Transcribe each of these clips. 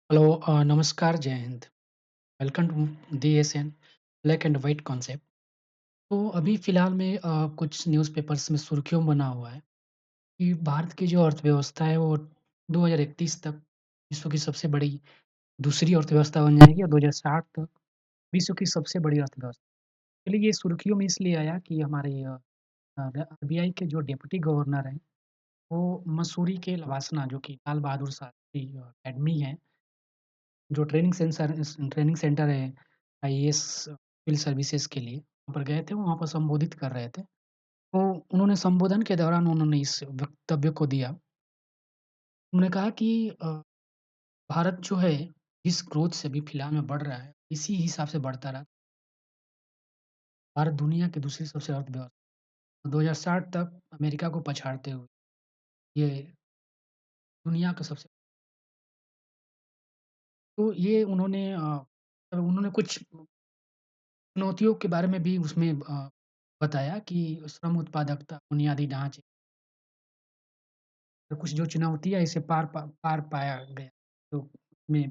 Hello नमस्कार, जय हिंद। Welcome to DSN black and white concept. तो अभी फ़िलहाल में कुछ न्यूज़पेपर्स में सुर्खियों में बना हुआ है कि भारत की जो अर्थव्यवस्था है वो 2031 तक विश्व की सबसे बड़ी दूसरी अर्थव्यवस्था बन जाएगी और 2060 तक विश्व की सबसे बड़ी अर्थव्यवस्था। चलिए ये सुर्खियों में इसलिए आया कि हमारे आरबीआई के जो डिप्टी गवर्नर हैं, वो मसूरी के लवासना जो कि लाल बहादुर शास्त्री अकेडमी है, जो ट्रेनिंग सेंटर है आईएएस सिविल सर्विसेज़ के लिए, वहाँ पर गए थे, वहाँ पर संबोधित कर रहे थे। तो उन्होंने संबोधन के दौरान उन्होंने इस वक्तव्य को दिया। उन्होंने कहा कि भारत जो है, जिस ग्रोथ से अभी फिलहाल में बढ़ रहा है, इसी हिसाब से बढ़ता रहा, भारत दुनिया की दूसरी सबसे अर्थव्यवस्था 2060 तक अमेरिका को पछाड़ते हुए, ये दुनिया का सबसे तो ये उन्होंने कुछ चुनौतियों के बारे में भी उसमें बताया कि श्रम उत्पादकता, बुनियादी ढाँचे और कुछ जो चुनौतियाँ इसे पार पाया गया। तो उसमें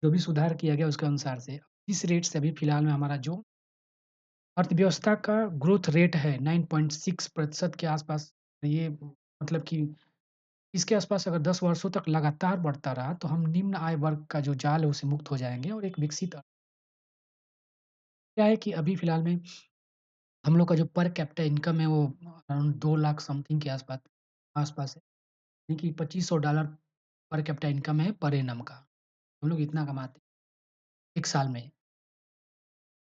जो भी सुधार किया गया उसके अनुसार से, इस रेट से अभी फिलहाल में हमारा जो अर्थव्यवस्था का ग्रोथ रेट है 9.6% के आसपास, ये मतलब कि इसके आसपास अगर 10 वर्षों तक लगातार बढ़ता रहा, तो हम निम्न आय वर्ग का जो जाल है, उससे मुक्त हो जाएँगे और एक विकसित क्या है कि अभी फिलहाल में हम लोग का जो पर कैपिटा इनकम है, वो अराउंड 2 लाख समथिंग के आसपास है। यानी कि $2500 पर कैपिटा इनकम है पर एनम का। हम लोग इतना कमाते हैं 1 साल में।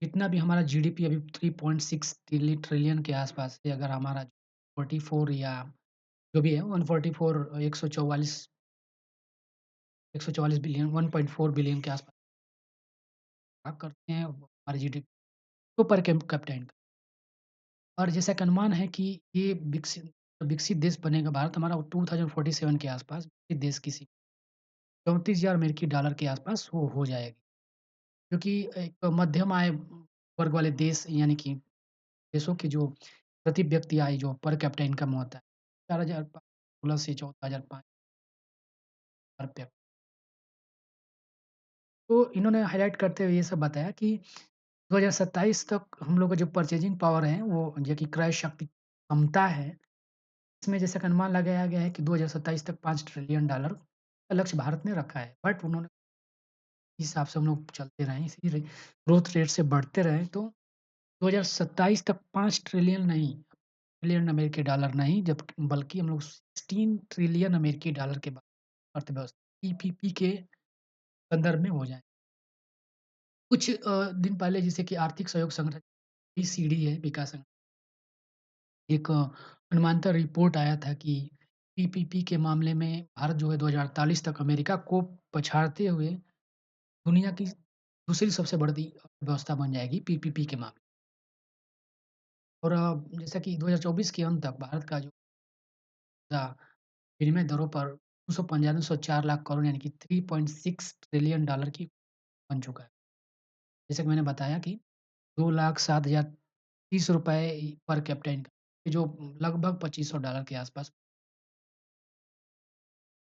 जितना भी हमारा जीडीपी अभी 3.6 ट्रिलियन के आसपास है, अगर हमारा 44 या जो भी है 144 144 बिलियन 1.4 बिलियन के आसपास करते हैं हमारे जीडीपी तो पर कैपिटा इनकम। और जैसा कि अनुमान है कि ये विकसित देश बनेगा भारत हमारा 2047 के आसपास विकसित देश किसी 34,000 अमेरिकी डॉलर के आसपास वो हो जाएगी। क्योंकि एक मध्यम आय वर्ग वाले देश यानी कि देशों की जो प्रति व्यक्ति आय जो पर कैपिटा इनकम होता है, 4,016 से 14,005 रुपया। तो इन्होंने हाइलाइट करते हुए ये सब बताया कि 2027 तक हम लोग का जो परचेज़िंग पावर है, वो जो कि क्रय शक्ति क्षमता है, इसमें जैसा कि अनुमान लगाया गया है कि 2027 तक $5 ट्रिलियन का लक्ष्य भारत ने रखा है। बट उन्होंने इस हिसाब से हम लोग चलते रहें, इसी ग्रोथ रेट से बढ़ते रहें, तो 2027 तक 5 ट्रिलियन नहीं, ट्रिलियन अमेरिकी डॉलर नहीं, जब बल्कि हम लोग 16 ट्रिलियन अमेरिकी डॉलर के बाद अर्थव्यवस्था पीपीपी के संदर्भ में हो जाएँ। कुछ दिन पहले जैसे कि आर्थिक सहयोग संगठन ईसीडी है, विकास संगठन, एक अनुमानतः रिपोर्ट आया था कि पीपीपी के मामले में भारत जो है 2048 तक अमेरिका को पछाड़ते हुए दुनिया की दूसरी सबसे बड़ी अर्थव्यवस्था बन जाएगी पीपीपी के मामले और जैसा कि 2024 के अंत तक भारत का जो था विनिमय दरों पर 295 लाख करोड़ यानी कि 3.6 ट्रिलियन डॉलर की बन चुका है। जैसे कि मैंने बताया कि 2,07,030 रुपए पर कैपिटा इनकम जो लगभग $2500 के आसपास।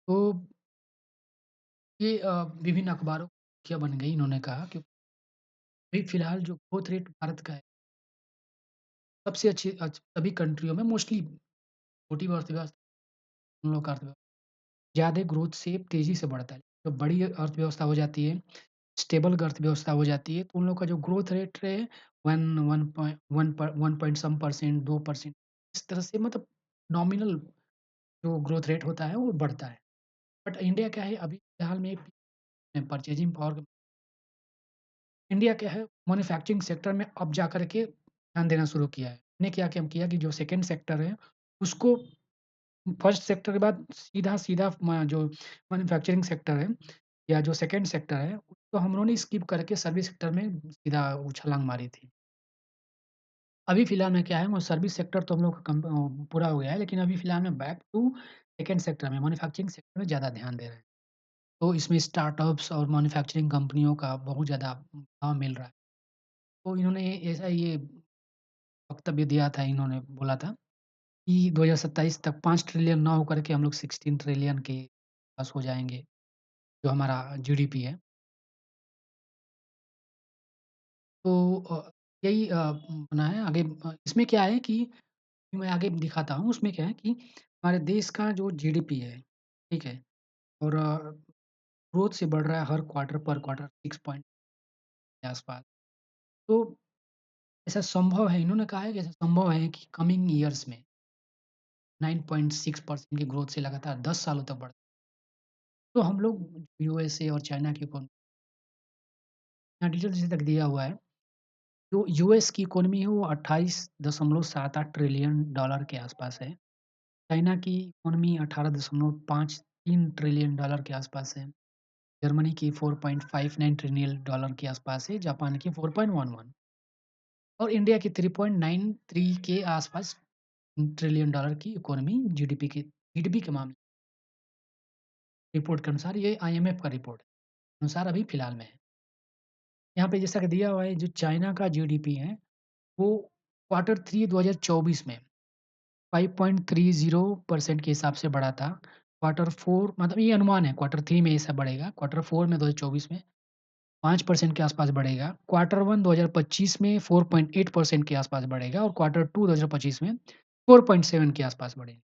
तो ये विभिन्न अखबारों की सुर्खियाँ बन गई। इन्होंने कहा कि अभी फिलहाल जो ग्रोथ रेट भारत का है, सबसे अच्छी सभी कंट्रियों में मोस्टली छोटी अर्थव्यवस्था हम लोग का अर्थव्यवस्था ज़्यादा ग्रोथ से तेज़ी से बढ़ता है। जब बड़ी अर्थव्यवस्था हो जाती है, स्टेबल अर्थव्यवस्था हो जाती है, तो उन लोग का जो ग्रोथ रेट है 1 पॉइंट सम परसेंट, 2% इस तरह से मतलब नॉमिनल जो ग्रोथ रेट होता है, वो बढ़ता है। बट इंडिया क्या है अभी फिलहाल में परचेज़िंग पावर इंडिया क्या है मैन्युफैक्चरिंग सेक्टर में अब जाकर के ध्यान देना शुरू किया है। ने क्या क्या किया कि जो सेकंड सेक्टर है, उसको फर्स्ट सेक्टर के बाद सीधा-सीधा जो मैन्युफैक्चरिंग सेक्टर है या जो सेकंड सेक्टर है, उसको हम लोगों ने स्किप करके सर्विस सेक्टर में सीधा छलांग मारी थी। अभी फिलहाल में क्या है वो सर्विस सेक्टर तो हम लोग का पूरा हो गया है, लेकिन अभी फिलहाल में बैक टू सेकंड सेक्टर में मैन्युफैक्चरिंग सेक्टर में ज़्यादा ध्यान दे रहे हैं। तो इसमें स्टार्टअप्स और मैन्युफैक्चरिंग कंपनियों का बहुत ज़्यादा काम मिल रहा है। तो इन्होंने ऐसा ये वक्तव्य दिया था, इन्होंने बोला था कि 2027 तक 5 ट्रिलियन ना होकर के हम लोग 16 ट्रिलियन के पास हो जाएँगे। जो हमारा जीडीपी है। तो यही बना है आगे इसमें क्या है कि मैं आगे दिखाता हूँ, उसमें क्या है कि हमारे देश का जो जीडीपी है, ठीक है? और ग्रोथ से बढ़ रहा है हर क्वार्टर पर क्वार्टर 6 पॉइंट के आसपास। तो ऐसा संभव है इन्होंने कहा है कि ऐसा संभव है कि कमिंग ईयर्स में 9.6% की ग्रोथ से लगातार 10 सालों तक बढ़े। तो हम लोग यूएसए और चाइना की इकोनॉमी यहाँ डिटेल जैसे तक दिया हुआ है। जो यूएस की इकोनॉमी है वो 28.78 ट्रिलियन डॉलर के आसपास है। चाइना की इकोनॉमी 18.53 ट्रिलियन डॉलर के आसपास है। जर्मनी की 4.59 ट्रिलियन डॉलर के आसपास है। जापान की 4.11 और इंडिया की 3.93 के आसपास ट्रिलियन डॉलर की इकोनॉमी जीडीपी के मामले रिपोर्ट के अनुसार ये आईएमएफ का रिपोर्ट है, अनुसार अभी फिलहाल में है। यहाँ पे जैसा कि दिया हुआ है जो चाइना का जीडीपी है, वो क्वार्टर 3 2024 में 5.30% के हिसाब से बढ़ा था। क्वार्टर 4 मतलब ये अनुमान है, क्वार्टर 3 में ऐसा बढ़ेगा, क्वार्टर 4 में 2024 में 5% के आसपास बढ़ेगा, क्वार्टर 1 2025 में 4.8% के आसपास बढ़ेगा और क्वार्टर 2 2025 में 4.7 के आसपास बढ़ेगा।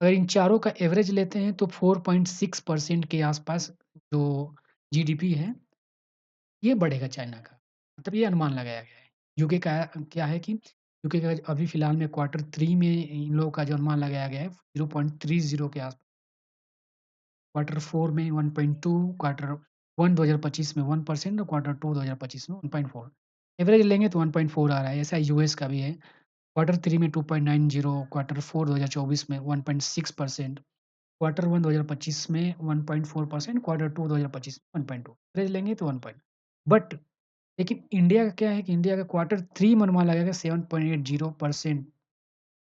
अगर इन चारों का एवरेज लेते हैं तो 4.6% के आसपास जो जीडीपी है, ये बढ़ेगा चाइना का। मतलब ये अनुमान लगाया गया है। यूके का क्या है कि यूके का अभी फिलहाल में क्वार्टर 3 में इन लोगों का जो अनुमान लगाया गया है 0.30 के आसपास, क्वार्टर 4 में 1.2, क्वार्टर 1 2025 में 1% और क्वार्टर 2 2025 में 1.4। एवरेज लेंगे तो 1.4 आ रहा है, ऐसा यूएस का भी है। क्वार्टर 3 में 2.90, क्वार्टर 4 2024 में 1.6%, क्वार्टर 1 2025 में 1.4%, क्वार्टर 2 2025 में 1.2। एवरेज लेंगे तो 1 पॉइंट बट लेकिन इंडिया का क्या है कि इंडिया का क्वार्टर 3 में अनुमान लगाया गया 7.80%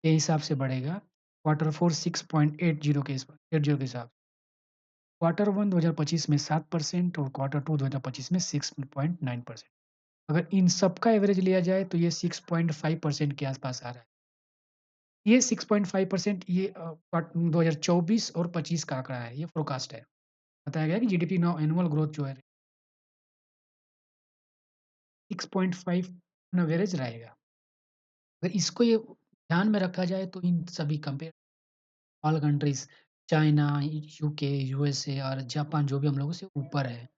के हिसाब से बढ़ेगा। क्वार्टर 4 6.80 के हिसाब क्वार्टर 1 2025 में 7% और क्वार्टर 2 2025 में 6.9%। अगर इन सब का एवरेज लिया जाए तो ये 6.5% के आसपास आ रहा है। ये 6.5% ये 2024 और 25 का आंकड़ा है, ये फ़ोरकास्ट है। बताया गया है कि जीडीपी नो एनुअल ग्रोथ जो है 6.5 ऑन एवरेज रहेगा। अगर इसको ये ध्यान में रखा जाए तो इन सभी compare all countries China, UK, USA और जापान जो भी हम लोगों से ऊपर है,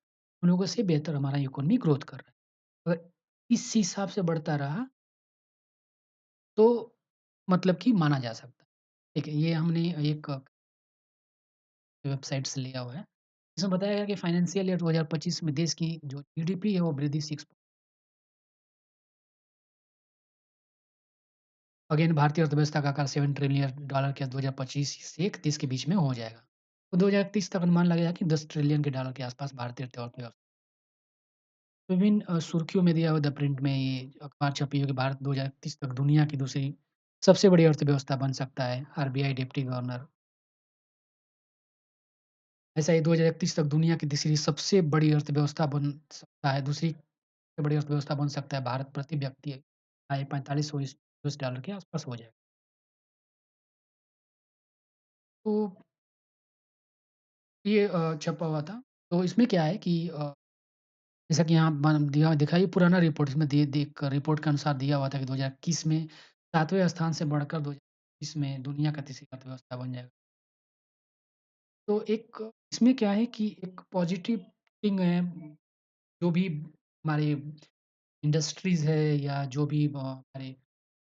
उन लोगों से बेहतर हमारा इकोनॉमी ग्रोथ कर रहा है। अगर इस हिसाब से बढ़ता रहा तो मतलब कि माना जा सकता है। ठीक है, ये हमने एक वेबसाइट से लिया हुआ है। इसमें बताया गया कि फाइनेंशियल ईयर 2025 में देश की जो जीडीपी है वो वृद्धि 6 अगेन भारतीय अर्थव्यवस्था का आकार 7 ट्रिलियन डॉलर के 2025 से 31 के बीच में हो जाएगा। तो 2031 तक अनुमान लगेगा कि 10 ट्रिलियन के डॉलर के आसपास भारतीय अर्थव्यवस्था विभिन्न सुर्खियों में दिया हुआ द प्रिंट में ये अखबार छपी है कि भारत 2031 तक दुनिया की दूसरी सबसे बड़ी अर्थव्यवस्था बन सकता है, आरबीआई डिप्टी गवर्नर। ऐसा ही 2031 तक दुनिया की तीसरी सबसे बड़ी अर्थव्यवस्था बन सकता है, दूसरी सबसे बड़ी अर्थव्यवस्था बन सकता है भारत प्रति व्यक्ति आय 4500 यूएस डॉलर के आसपास हो जाएगा। तो ये छपा हुआ था। तो इसमें क्या है कि जैसा कि यहाँ दिखाई पुराना रिपोर्ट इसमें देख रिपोर्ट के अनुसार दिया हुआ था कि 2021 में 7वें स्थान से बढ़कर 2020 में दुनिया का तीसरी अर्थव्यवस्था बन जाएगा। तो एक इसमें क्या है कि एक पॉजिटिव थिंग है, जो भी हमारे इंडस्ट्रीज़ है या जो भी हमारे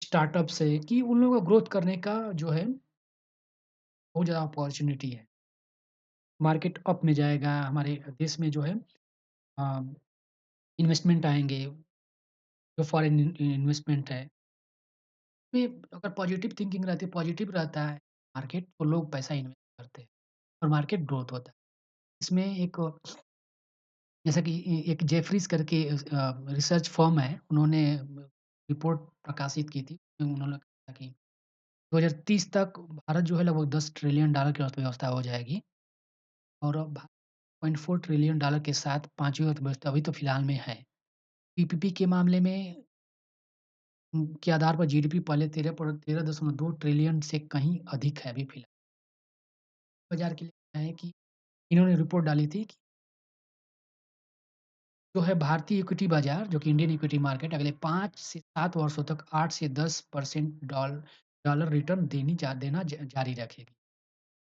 स्टार्टअप्स है कि उन लोगों का ग्रोथ करने का जो है बहुत ज़्यादा अपॉर्च्युनिटी है। मार्केट अप में जाएगा, हमारे देश में जो है अ, इन्वेस्टमेंट आएँगे, जो फॉरेन इन्वेस्टमेंट है में अगर पॉजिटिव थिंकिंग रहती है, पॉजिटिव रहता है मार्केट तो लोग पैसा इन्वेस्ट करते हैं और मार्केट ग्रोथ होता है। इसमें एक जैसा कि एक जेफरीज़ करके रिसर्च फर्म है, उन्होंने रिपोर्ट प्रकाशित की थी। उन्होंने कहा कि 2030 तक भारत जो है लगभग 10 ट्रिलियन डॉलर की अर्थव्यवस्था हो जाएगी और भा 0.4 ट्रिलियन डॉलर के साथ 5वीं अर्थव्यवस्था अभी तो फिलहाल में है। पीपीपी के मामले में के आधार पर जीडीपी पहले 13.2 ट्रिलियन से कहीं अधिक है अभी फिलहाल। बाज़ार के लिए क्या है कि इन्होंने रिपोर्ट डाली थी जो है भारतीय इक्विटी बाज़ार जो कि इंडियन इक्विटी मार्केट अगले 5 से 7 वर्षों तक 8 से 10% डॉलर रिटर्न देना जारी रखेगी।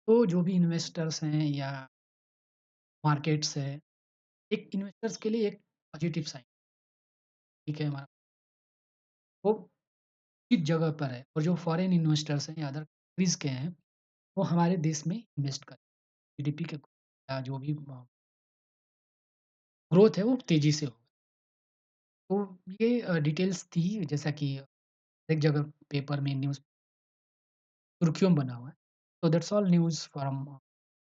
तो जो भी इन्वेस्टर्स हैं या मार्केट्स है, एक इन्वेस्टर्स के लिए एक पॉजिटिव साइन ठीक है हमारा वो किस जगह पर है और जो फॉरेन इन्वेस्टर्स हैं या अदर कंट्रीज़ के हैं, वो हमारे देश में इन्वेस्ट करें। जीडीपी के या जो भी ग्रोथ है वो तेज़ी से हो। तो ये डिटेल्स थी जैसा कि एक जगह पेपर में न्यूज़ सुर्खियों में बना हुआ है। So that's all news from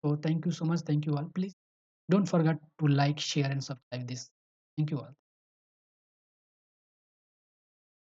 so thank you so much. Thank you all. Please don't forget to like, share and subscribe this. Thank you all.